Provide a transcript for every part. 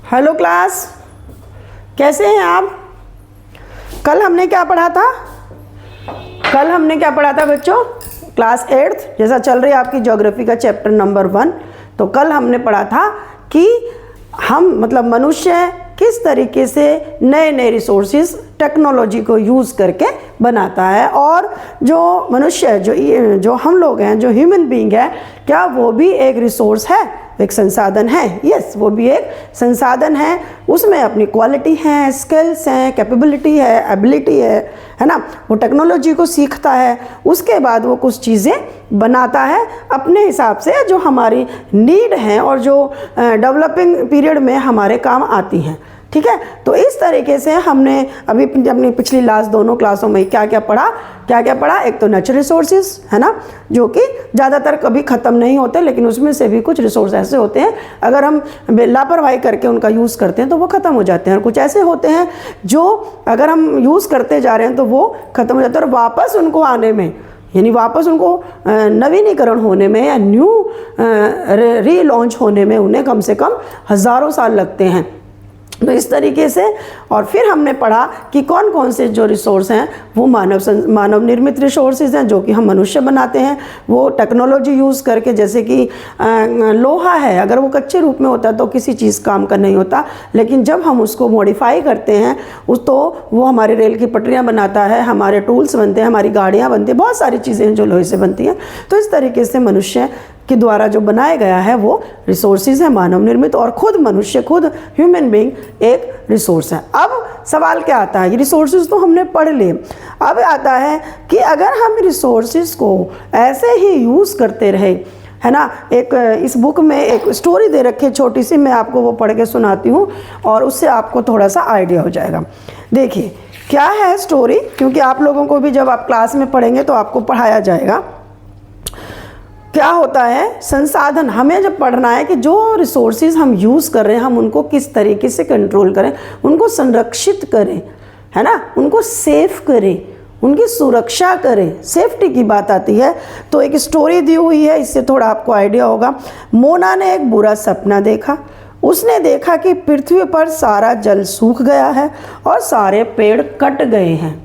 Hello class, कैसे हैं आप? कल हमने क्या पढ़ा था बच्चों? क्लास 8th जैसा चल रही है आपकी ज्योग्राफी का चैप्टर नंबर 1। तो कल हमने पढ़ा था कि हम मतलब मनुष्य किस तरीके से नए नए रिसोर्सेज टेक्नोलॉजी को यूज़ करके बनाता है, और जो मनुष्य जो हम लोग हैं, जो ह्यूमन बीइंग है, क्या वो भी एक रिसोर्स है, एक संसाधन है? यस, वो भी एक संसाधन है। उसमें अपनी क्वालिटी है, स्किल्स हैं, कैपेबिलिटी है, एबिलिटी है ना। वो टेक्नोलॉजी को सीखता है, उसके बाद वो कुछ चीज़ें बनाता है अपने हिसाब से जो हमारी नीड हैं और जो डेवलपिंग पीरियड में हमारे काम आती हैं। ठीक है, तो इस तरीके से हमने अभी अपनी पिछली लास्ट दोनों क्लासों में क्या क्या पढ़ा। एक तो नेचुरल रिसोर्सेज है ना, जो कि ज़्यादातर कभी ख़त्म नहीं होते, लेकिन उसमें से भी कुछ रिसोर्स ऐसे होते हैं अगर हम लापरवाही करके उनका यूज़ करते हैं तो वो ख़त्म हो जाते हैं, और कुछ ऐसे होते हैं जो अगर हम यूज़ करते जा रहे हैं तो वो ख़त्म हो जाते हैं, और वापस उनको आने में, यानी वापस उनको नवीनीकरण होने में या न्यू रीलॉन्च होने में उन्हें कम से कम हज़ारों साल लगते हैं। तो इस तरीके से, और फिर हमने पढ़ा कि कौन कौन से जो रिसोर्स हैं वो मानव निर्मित रिसोर्सेज हैं, जो कि हम मनुष्य बनाते हैं वो टेक्नोलॉजी यूज़ करके। जैसे कि लोहा है, अगर वो कच्चे रूप में होता तो किसी चीज़ काम का नहीं होता, लेकिन जब हम उसको मॉडिफाई करते हैं तो वो हमारे रेल की पटरियाँ बनाता है, हमारे टूल्स बनते हैं, हमारी गाड़ियाँ बनती हैं, बहुत सारी चीज़ें हैं जो लोहे से बनती हैं। तो इस तरीके से मनुष्य के द्वारा जो बनाया गया है वो रिसोर्सेज है मानव निर्मित, और खुद मनुष्य, खुद ह्यूमन बीइंग एक रिसोर्स है। अब सवाल क्या आता है, ये रिसोर्सेज तो हमने पढ़ लिए, अब आता है कि अगर हम रिसोर्सेज को ऐसे ही यूज़ करते रहे, है ना। एक इस बुक में एक स्टोरी दे रखी है छोटी सी, मैं आपको वो पढ़ के सुनाती हूँ और उससे आपको थोड़ा सा आइडिया हो जाएगा। देखिए क्या है स्टोरी, क्योंकि आप लोगों को भी जब आप क्लास में पढ़ेंगे तो आपको पढ़ाया जाएगा। क्या होता है, संसाधन हमें जब पढ़ना है कि जो रिसोर्सेज हम यूज़ कर रहे हैं हम उनको किस तरीके से कंट्रोल करें, उनको संरक्षित करें, है ना, उनको सेफ करें, उनकी सुरक्षा करें, सेफ्टी की बात आती है। तो एक स्टोरी दी हुई है, इससे थोड़ा आपको आइडिया होगा। मोना ने एक बुरा सपना देखा। उसने देखा कि पृथ्वी पर सारा जल सूख गया है और सारे पेड़ कट गए हैं।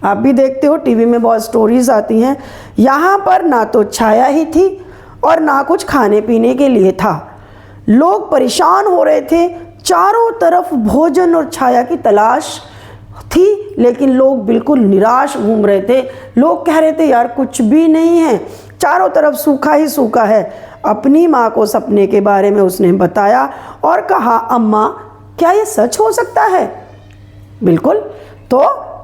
आप भी देखते हो टीवी में बहुत स्टोरीज आती हैं। यहाँ पर ना तो छाया ही थी और ना कुछ खाने पीने के लिए था। लोग परेशान हो रहे थे, चारों तरफ भोजन और छाया की तलाश थी, लेकिन लोग बिल्कुल निराश घूम रहे थे। लोग कह रहे थे यार कुछ भी नहीं है, चारों तरफ सूखा ही सूखा है। अपनी माँ को सपने के बारे में उसने बताया और कहा, अम्मा क्या ये सच हो सकता है? बिल्कुल। तो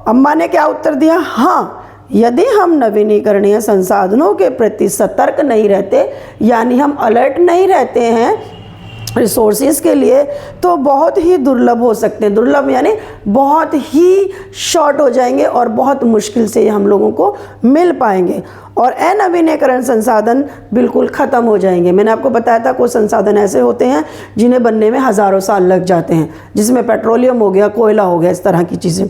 अम्मा ने क्या उत्तर दिया, हाँ, यदि हम नवीनीकरणीय संसाधनों के प्रति सतर्क नहीं रहते, यानी हम अलर्ट नहीं रहते हैं रिसोर्सेज के लिए, तो बहुत ही दुर्लभ हो सकते हैं। दुर्लभ यानी बहुत ही शॉर्ट हो जाएंगे और बहुत मुश्किल से हम लोगों को मिल पाएंगे, और अनवीनीकरण संसाधन बिल्कुल ख़त्म हो जाएंगे। मैंने आपको बताया था कुछ संसाधन ऐसे होते हैं जिन्हें बनने में हज़ारों साल लग जाते हैं, जिसमें पेट्रोलियम हो गया, कोयला हो गया, इस तरह की चीज़ें।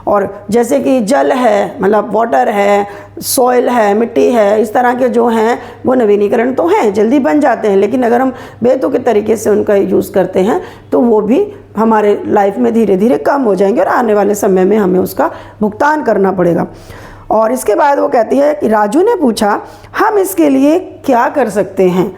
और जैसे कि जल है, मतलब वाटर है, सॉइल है, मिट्टी है, इस तरह के जो हैं वो नवीनीकरण तो हैं, जल्दी बन जाते हैं, लेकिन अगर हम बेतुके तरीके से उनका यूज़ करते हैं तो वो भी हमारे लाइफ में धीरे धीरे कम हो जाएंगे और आने वाले समय में हमें उसका भुगतान करना पड़ेगा। और इसके बाद वो कहती है कि राजू ने पूछा, हम इसके लिए क्या कर सकते हैं?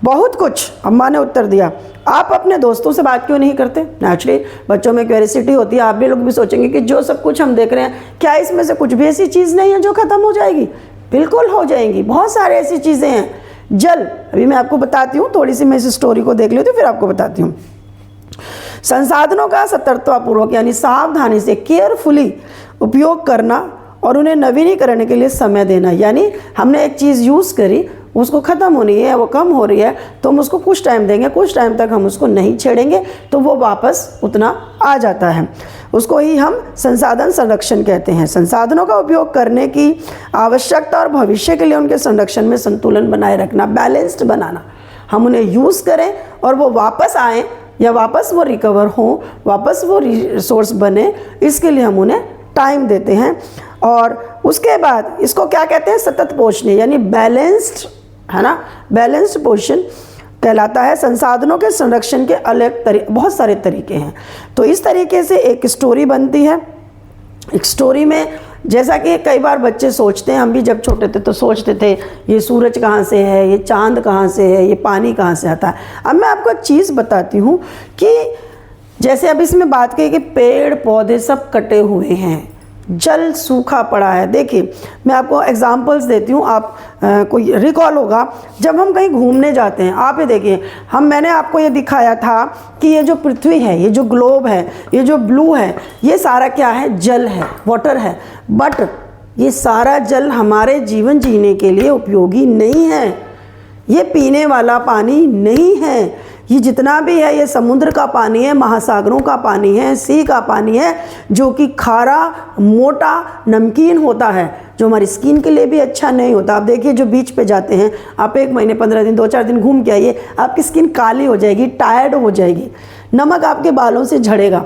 बहुत कुछ, अम्मा ने उत्तर दिया। आप अपने दोस्तों से बात क्यों नहीं करते? नेचुरली बच्चों में क्यूरियोसिटी होती है, आप भी लोग भी सोचेंगे कि जो सब कुछ हम देख रहे हैं, क्या इसमें से कुछ भी ऐसी चीज़ नहीं है जो ख़त्म हो जाएगी? बिल्कुल हो जाएंगी, बहुत सारे ऐसी चीज़ें हैं। जल, अभी मैं आपको बताती हूँ, थोड़ी सी मैं इस स्टोरी को देख लेती हूँ फिर आपको बताती हूँ। संसाधनों का सतर्कतापूर्वक यानी सावधानी से, केयरफुली उपयोग करना और उन्हें नवीनीकरण के लिए समय देना। यानी हमने एक चीज़ यूज़ करी, उसको ख़त्म होनी है, वो कम हो रही है, तो हम उसको कुछ टाइम देंगे, कुछ टाइम तक हम उसको नहीं छेड़ेंगे तो वो वापस उतना आ जाता है। उसको ही हम संसाधन संरक्षण कहते हैं। संसाधनों का उपयोग करने की आवश्यकता और भविष्य के लिए उनके संरक्षण में संतुलन बनाए रखना, बैलेंस्ड बनाना। हम उन्हें यूज़ करें और वो वापस आएँ या वापस वो रिकवर हों, वापस वो रिसोर्स बने, इसके लिए हम उन्हें टाइम देते हैं। और उसके बाद इसको क्या कहते हैं, सतत पोषण, यानी बैलेंस्ड, है ना, बैलेंस्ड पोषण। कहलाता है। संसाधनों के संरक्षण के अलग बहुत सारे तरीके हैं। तो इस तरीके से एक स्टोरी बनती है। एक स्टोरी में जैसा कि कई बार बच्चे सोचते हैं, हम भी जब छोटे थे तो सोचते थे ये सूरज कहाँ से है, ये चांद कहाँ से है, ये पानी कहाँ से आता है। अब मैं आपको एक चीज़ बताती हूँ कि जैसे अब इसमें बात कही कि पेड़ पौधे सब कटे हुए हैं, जल सूखा पड़ा है। देखिए मैं आपको एग्जांपल्स देती हूँ, आप कोई रिकॉल होगा जब हम कहीं घूमने जाते हैं। आप ये देखिए, मैंने आपको ये दिखाया था कि ये जो पृथ्वी है, ये जो ग्लोब है, ये जो ब्लू है, ये सारा क्या है, जल है, वाटर है। बट ये सारा जल हमारे जीवन जीने के लिए उपयोगी नहीं है। ये पीने वाला पानी नहीं है। ये जितना भी है ये समुद्र का पानी है, महासागरों का पानी है, सी का पानी है, जो कि खारा, मोटा, नमकीन होता है, जो हमारी स्किन के लिए भी अच्छा नहीं होता। आप देखिए जो बीच पे जाते हैं, आप 1 महीने 15 दिन 2-4 दिन घूम के आइए, आपकी स्किन काली हो जाएगी, टायर्ड हो जाएगी, नमक आपके बालों से झड़ेगा।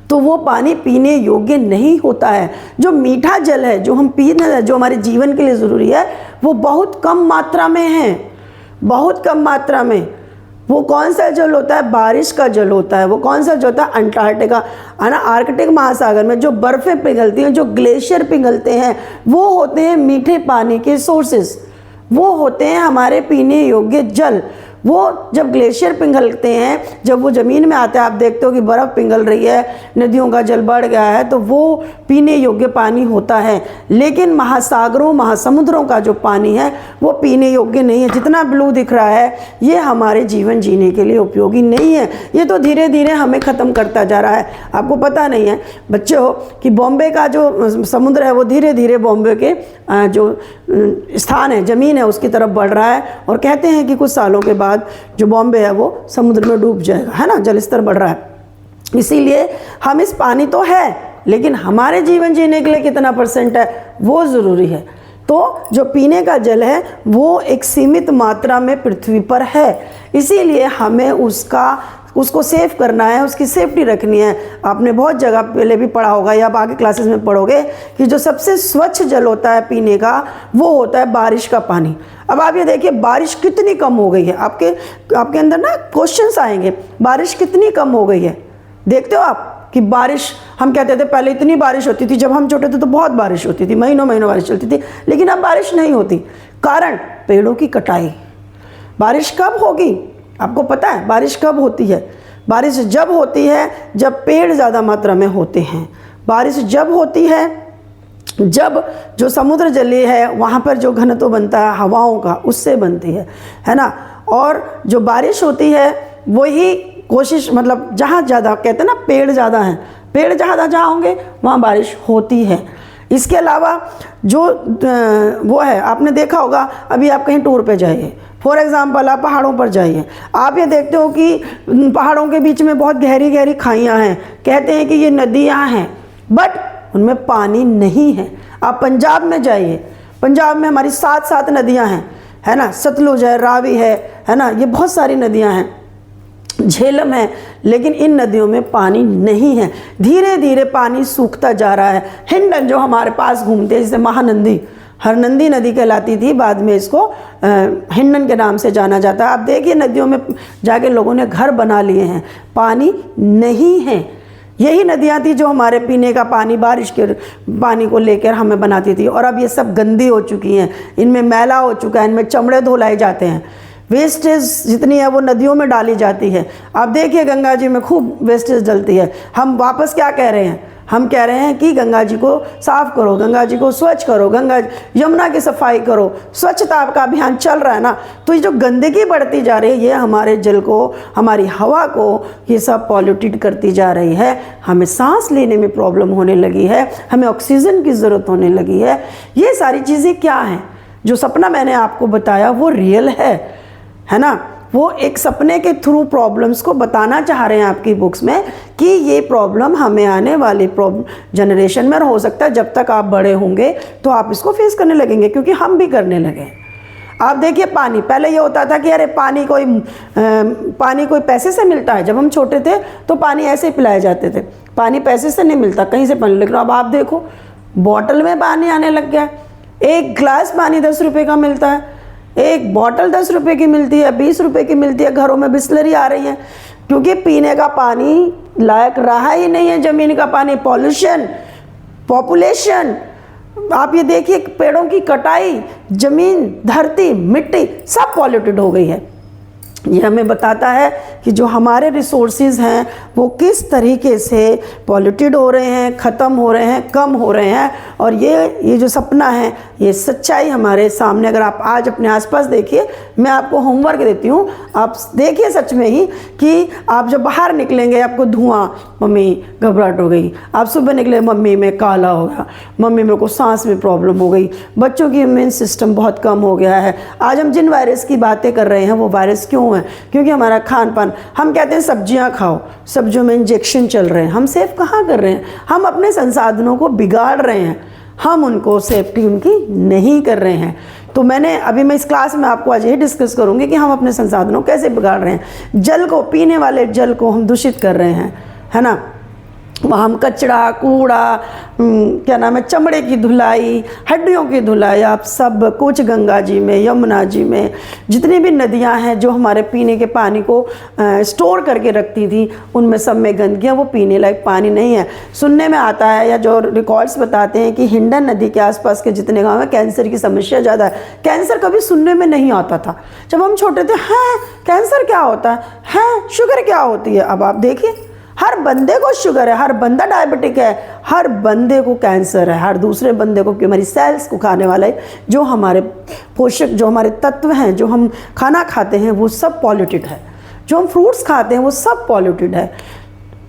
तो वो पानी पीने योग्य नहीं होता है। जो मीठा जल है, जो हम पीने, जो हमारे जीवन के लिए ज़रूरी है, वो बहुत कम मात्रा में है, बहुत कम मात्रा में। वो कौन सा जल होता है, बारिश का जल होता है। वो कौन सा जल होता है, अंटार्कटिका है ना, आर्कटिक महासागर में जो बर्फ़ें पिघलती हैं, जो ग्लेशियर पिघलते हैं, वो होते हैं मीठे पानी के सोर्सेस, वो होते हैं हमारे पीने योग्य जल। वो जब ग्लेशियर पिघलते हैं, जब वो ज़मीन में आते हैं, आप देखते हो कि बर्फ़ पिघल रही है, नदियों का जल बढ़ गया है, तो वो पीने योग्य पानी होता है। लेकिन महासागरों, महासमुद्रों का जो पानी है वो पीने योग्य नहीं है। जितना ब्लू दिख रहा है ये हमारे जीवन जीने के लिए उपयोगी नहीं है। ये तो धीरे धीरे हमें ख़त्म करता जा रहा है। आपको पता नहीं है बच्चे हो कि बॉम्बे का जो समुद्र है वो धीरे धीरे बॉम्बे के जो स्थान है, ज़मीन है, उसकी तरफ बढ़ रहा है। और कहते हैं कि कुछ सालों के बाद जो बॉम्बे है वो समुद्र में डूब जाएगा, है ना, जल स्तर बढ़ रहा है। इसीलिए हम इस पानी तो है, लेकिन हमारे जीवन जीने के लिए कितना % है वो ज़रूरी है। तो जो पीने का जल है वो एक सीमित मात्रा में पृथ्वी पर है, इसीलिए हमें उसको सेव करना है, उसकी सेफ्टी रखनी है। आपने बहुत जगह पहले भी पढ़ा होगा या आगे क्लासेस में पढ़ोगे कि जो सबसे स्वच्छ जल होता है पीने का वो होता है बारिश का पानी। अब आप ये देखिए बारिश कितनी कम हो गई है, आपके अंदर ना क्वेश्चंस आएंगे, बारिश कितनी कम हो गई है। देखते हो आप कि बारिश, हम कहते थे पहले इतनी बारिश होती थी, जब हम छोटे थे तो बहुत बारिश होती थी, महीनों महीनों बारिश चलती थी, लेकिन अब बारिश नहीं होती। कारण पेड़ों की कटाई। बारिश कब होगी आपको पता है? बारिश कब होती है? बारिश जब होती है जब पेड़ ज़्यादा मात्रा में होते हैं। बारिश जब होती है जब जो समुद्र जलीय है वहाँ पर जो घनत्व बनता है हवाओं का, उससे बनती है ना। और जो बारिश होती है वही कोशिश, मतलब जहाँ ज़्यादा कहते हैं ना पेड़ ज़्यादा हैं, पेड़ ज़्यादा जहाँ होंगे वहाँ बारिश होती है। इसके अलावा जो वो है, आपने देखा होगा, अभी आप कहीं टूर पे जाइए, फॉर एग्ज़ाम्पल आप पहाड़ों पर जाइए, आप ये देखते हो कि पहाड़ों के बीच में बहुत गहरी गहरी खाइयाँ हैं, कहते हैं कि ये नदियाँ हैं, बट उनमें पानी नहीं है। आप पंजाब में जाइए, पंजाब में हमारी 7 नदियाँ हैं, है ना, सतलुज है, रावी है ना, ये बहुत सारी नदियाँ हैं, झेलम है, लेकिन इन नदियों में पानी नहीं है। धीरे धीरे पानी सूखता जा रहा है। हिंडन जो हमारे पास घूमते हैं, जैसे महानंदी, हरनंदी नदी कहलाती थी, बाद में इसको हिंडन के नाम से जाना जाता है। आप देखिए नदियों में जाके लोगों ने घर बना लिए हैं, पानी नहीं है। यही नदियाँ थी जो हमारे पीने का पानी, बारिश के पानी को लेकर हमें बनाती थी, और अब ये सब गंदी हो चुकी हैं, इनमें मैला हो चुका है, इनमें चमड़े धुलाए जाते हैं, वेस्टेज जितनी है वो नदियों में डाली जाती है। आप देखिए गंगा जी में खूब वेस्टेज डलती है। हम वापस क्या कह रहे हैं? हम कह रहे हैं कि गंगा जी को साफ़ करो, गंगा जी को स्वच्छ करो, यमुना की सफाई करो, स्वच्छता का अभियान चल रहा है ना। तो ये जो गंदगी बढ़ती जा रही है ये हमारे जल को, हमारी हवा को, ये सब पॉल्यूटेड करती जा रही है। हमें सांस लेने में प्रॉब्लम होने लगी है, हमें ऑक्सीजन की ज़रूरत होने लगी है। ये सारी चीज़ें क्या हैं? जो सपना मैंने आपको बताया वो रियल है ना। वो एक सपने के थ्रू प्रॉब्लम्स को बताना चाह रहे हैं आपकी बुक्स में कि ये प्रॉब्लम हमें आने वाली जनरेशन में, और हो सकता है जब तक आप बड़े होंगे तो आप इसको फेस करने लगेंगे, क्योंकि हम भी करने लगे। आप देखिए पानी, पहले ये होता था कि अरे पानी कोई पैसे से मिलता है। जब हम छोटे थे तो पानी ऐसे ही पिलाए जाते थे, पानी पैसे से नहीं मिलता, कहीं से पानी। लेकिन अब आप देखो बॉटल में पानी आने लग गया है। 1 गिलास पानी 10 रुपये का मिलता है, 1 एक बॉटल 10 रुपए की मिलती है, 20 रुपए की मिलती है, घरों में बिस्लरी आ रही है, क्योंकि पीने का पानी लायक रहा ही नहीं है ज़मीन का पानी। पॉल्यूशन, पॉपुलेशन, आप ये देखिए पेड़ों की कटाई, ज़मीन, धरती, मिट्टी सब पॉल्यूटेड हो गई है। ये हमें बताता है कि जो हमारे रिसोर्सेज हैं वो किस तरीके से पॉल्यूटेड हो रहे हैं, ख़त्म हो रहे हैं, कम हो रहे हैं। और ये जो सपना है, ये सच्चाई हमारे सामने, अगर आप आज अपने आसपास देखिए, मैं आपको होमवर्क देती हूँ, आप देखिए सच में ही कि आप जब बाहर निकलेंगे आपको धुआं, मम्मी घबराहट हो गई, आप सुबह निकले, मम्मी में काला हो गया, मम्मी मेरे को सांस में प्रॉब्लम हो गई, बच्चों की इम्यून सिस्टम बहुत कम हो गया है। आज हम जिन वायरस की बातें कर रहे हैं वो वायरस क्यों है? क्योंकि हमारा खान पान, हम कहते हैं सब्जियां खाओ, सब्जियों में इंजेक्शन चल रहे हैं, हम सेफ कहाँ कर रहे हैं? हम अपने संसाधनों को बिगाड़ रहे हैं, हम उनको सेफ्टी उनकी नहीं कर रहे हैं। तो मैं इस क्लास में आपको आज यही डिस्कस करूंगी कि हम अपने संसाधनों कैसे बिगाड़ रहे हैं। जल को, पीने वाले जल को हम दूषित कर रहे हैं, है ना। हम कचरा, कूड़ा, क्या नाम है, चमड़े की धुलाई, हड्डियों की धुलाई, आप सब कुछ गंगा जी में, यमुना जी में, जितनी भी नदियां हैं जो हमारे पीने के पानी को स्टोर करके रखती थी, उनमें सब में गंदगियाँ, वो पीने लायक पानी नहीं है। सुनने में आता है या जो रिकॉर्ड्स बताते हैं कि हिंडन नदी के आसपास के जितने गाँव में कैंसर की समस्या ज़्यादा है। कैंसर कभी सुनने में नहीं आता था जब हम छोटे थे। हैं, कैंसर क्या होता है, शुगर क्या होती है? अब आप देखिए, हर बंदे को शुगर है, हर बंदा डायबिटिक है, हर बंदे को कैंसर है, हर दूसरे बंदे को, हमारी सेल्स को खाने वाले जो हमारे पोषक, जो हमारे तत्व हैं, जो हम खाना खाते हैं वो सब पॉल्यूटेड है, जो हम फ्रूट्स खाते हैं वो सब पॉल्यूटेड है।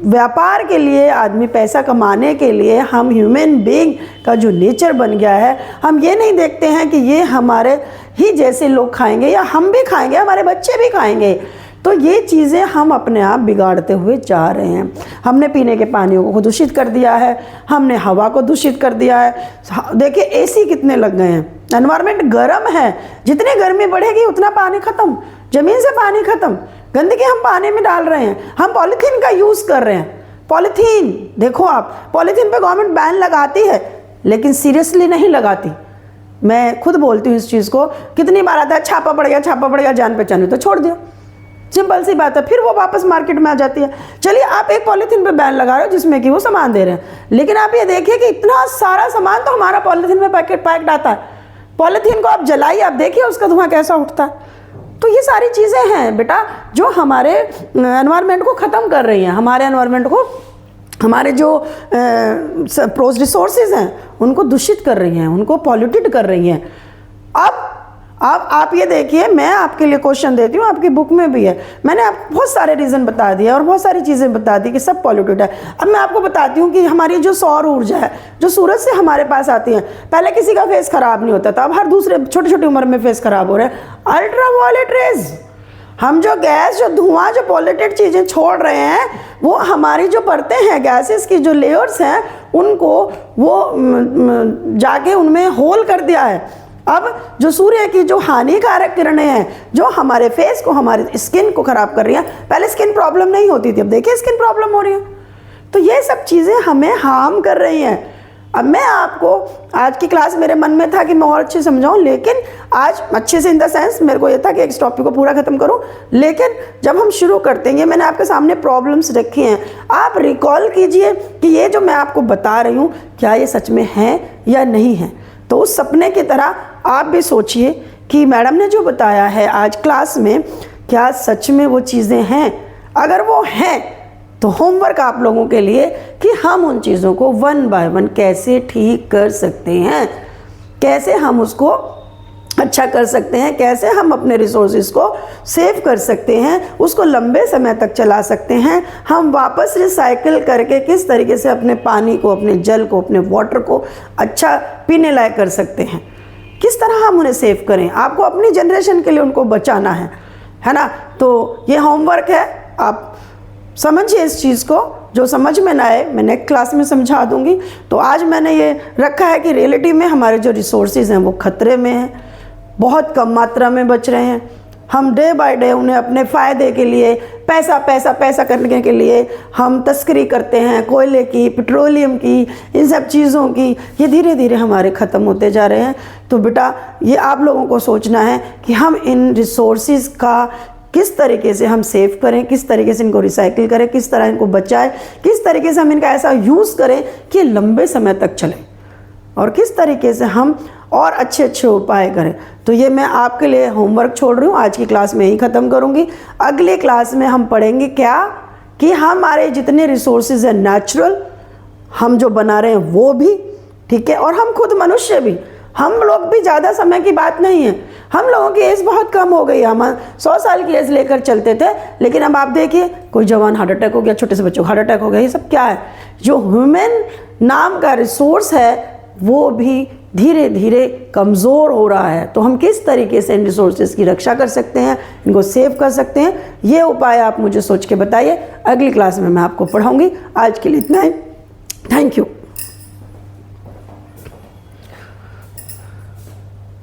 व्यापार के लिए, आदमी पैसा कमाने के लिए, हम ह्यूमन बीइंग का जो नेचर बन गया है, हम ये नहीं देखते हैं कि ये हमारे ही जैसे लोग खाएंगे या हम भी खाएंगे, हमारे बच्चे भी खाएंगे। तो ये चीज़ें हम अपने आप बिगाड़ते हुए जा रहे हैं। हमने पीने के पानियों को दूषित कर दिया है, हमने हवा को दूषित कर दिया है। देखिए एसी कितने लग गए हैं, एनवायरनमेंट गर्म है, जितनी गर्मी बढ़ेगी उतना पानी ख़त्म, ज़मीन से पानी ख़त्म, गंदगी हम पानी में डाल रहे हैं, हम पॉलीथीन का यूज़ कर रहे हैं। पॉलीथीन देखो, आप पॉलीथीन पे गवर्नमेंट बैन लगाती है लेकिन सीरियसली नहीं लगाती। मैं खुद बोलती हूँ इस चीज़ को, कितनी बार आता है छापा पड़ गया, जान पहचान हुई तो छोड़ दिया, सिंपल सी बात है, फिर वो वापस मार्केट में आ जाती है। चलिए आप एक पॉलीथीन पे बैन लगा रहे हो जिसमें कि वो सामान दे रहे हैं, लेकिन आप ये देखिए कि इतना सारा सामान तो हमारा पॉलीथीन में पैक्ड आता है। पॉलीथीन को आप जलाइए, आप देखिए उसका धुआं कैसा उठता है। तो ये सारी चीज़ें हैं बेटा जो हमारे एनवायरनमेंट को ख़त्म कर रही हैं, हमारे एनवायरनमेंट को, हमारे जो रिसोर्सेज हैं उनको दूषित कर रही हैं, उनको पॉल्यूटेड कर रही हैं। अब आप ये देखिए, मैं आपके लिए क्वेश्चन देती हूँ, आपकी बुक में भी है, मैंने आपको बहुत सारे रीज़न बता दिए और बहुत सारी चीज़ें बता दी कि सब पॉल्यूटेड है। अब मैं आपको बताती हूँ कि हमारी जो सौर ऊर्जा है जो सूरज से हमारे पास आती है, पहले किसी का फेस खराब नहीं होता था, अब हर दूसरे छोटी छोटी उम्र में फेस खराब हो रहे हैं। अल्ट्रावायलेट रेज, हम जो गैस, जो धुआं, जो पॉल्यूटेड चीज़ें छोड़ रहे हैं, वो हमारी जो परतें हैं, गैसेस की जो लेयर्स हैं, उनको वो जाके उनमें होल कर दिया है। अब जो सूर्य की जो हानिकारक किरणें हैं जो हमारे फेस को, हमारे स्किन को ख़राब कर रही हैं, पहले स्किन प्रॉब्लम नहीं होती थी, अब देखिए स्किन प्रॉब्लम हो रही है। तो ये सब चीज़ें हमें हार्म कर रही हैं। अब मैं आपको, आज की क्लास मेरे मन में था कि मैं और अच्छे समझाऊं, लेकिन आज अच्छे से इन द सेंस मेरे को ये था कि इस टॉपिक को पूरा ख़त्म करूं, लेकिन जब हम शुरू करते हैं, मैंने आपके सामने प्रॉब्लम्स रखी हैं, आप रिकॉल कीजिए कि ये जो मैं आपको बता रही हूँ क्या ये सच में है या नहीं है। तो उस सपने की तरह आप भी सोचिए कि मैडम ने जो बताया है आज क्लास में, क्या सच में वो चीज़ें हैं? अगर वो हैं तो होमवर्क आप लोगों के लिए कि हम उन चीज़ों को वन बाय वन कैसे ठीक कर सकते हैं, कैसे हम उसको अच्छा कर सकते हैं, कैसे हम अपने रिसोर्सेज को सेव कर सकते हैं, उसको लंबे समय तक चला सकते हैं, हम वापस रिसाइकिल करके किस तरीके से अपने पानी को, अपने जल को, अपने वाटर को अच्छा पीने लायक कर सकते हैं, किस तरह हम उन्हें सेव करें। आपको अपनी जनरेशन के लिए उनको बचाना है ना। तो ये होमवर्क है, आप समझिए इस चीज़ को, जो समझ में ना आए मैं नेक्स्ट क्लास में समझा दूंगी। तो आज मैंने ये रखा है कि रियलिटी में हमारे जो रिसोर्सेज हैं वो खतरे में हैं, बहुत कम मात्रा में बच रहे हैं, हम डे बाय डे उन्हें अपने फ़ायदे के लिए पैसा पैसा पैसा करने के लिए हम तस्करी करते हैं, कोयले की, पेट्रोलियम की, इन सब चीज़ों की। ये धीरे धीरे हमारे ख़त्म होते जा रहे हैं। तो बेटा ये आप लोगों को सोचना है कि हम इन रिसोर्सेज का किस तरीके से हम सेव करें, किस तरीके से इनको रिसाइकिल करें, किस तरह इनको बचाएं, किस तरीके से हम इनका ऐसा यूज़ करें कि ये लंबे समय तक चले, और किस तरीके से हम और अच्छे अच्छे उपाय करें। तो ये मैं आपके लिए होमवर्क छोड़ रही हूँ, आज की क्लास में ही ख़त्म करूँगी। अगली क्लास में हम पढ़ेंगे क्या कि हमारे जितने रिसोर्सेज हैं नेचुरल, हम जो बना रहे हैं वो भी, ठीक है, और हम खुद मनुष्य भी, हम लोग भी ज़्यादा समय की बात नहीं है। हम लोगों की एज बहुत कम हो गई है, हम 100 साल की एज लेकर चलते थे, लेकिन अब आप देखिए कोई जवान हार्ट अटैक हो गया, छोटे से बच्चों को हार्ट अटैक हो गया। ये सब क्या है? जो ह्यूमन नाम का रिसोर्स है वो भी धीरे धीरे कमज़ोर हो रहा है। तो हम किस तरीके से इन रिसोर्सेज की रक्षा कर सकते हैं, इनको सेव कर सकते हैं, ये उपाय आप मुझे सोच के बताइए। अगली क्लास में मैं आपको पढ़ाऊँगी। आज के लिए इतना ही। Thank you.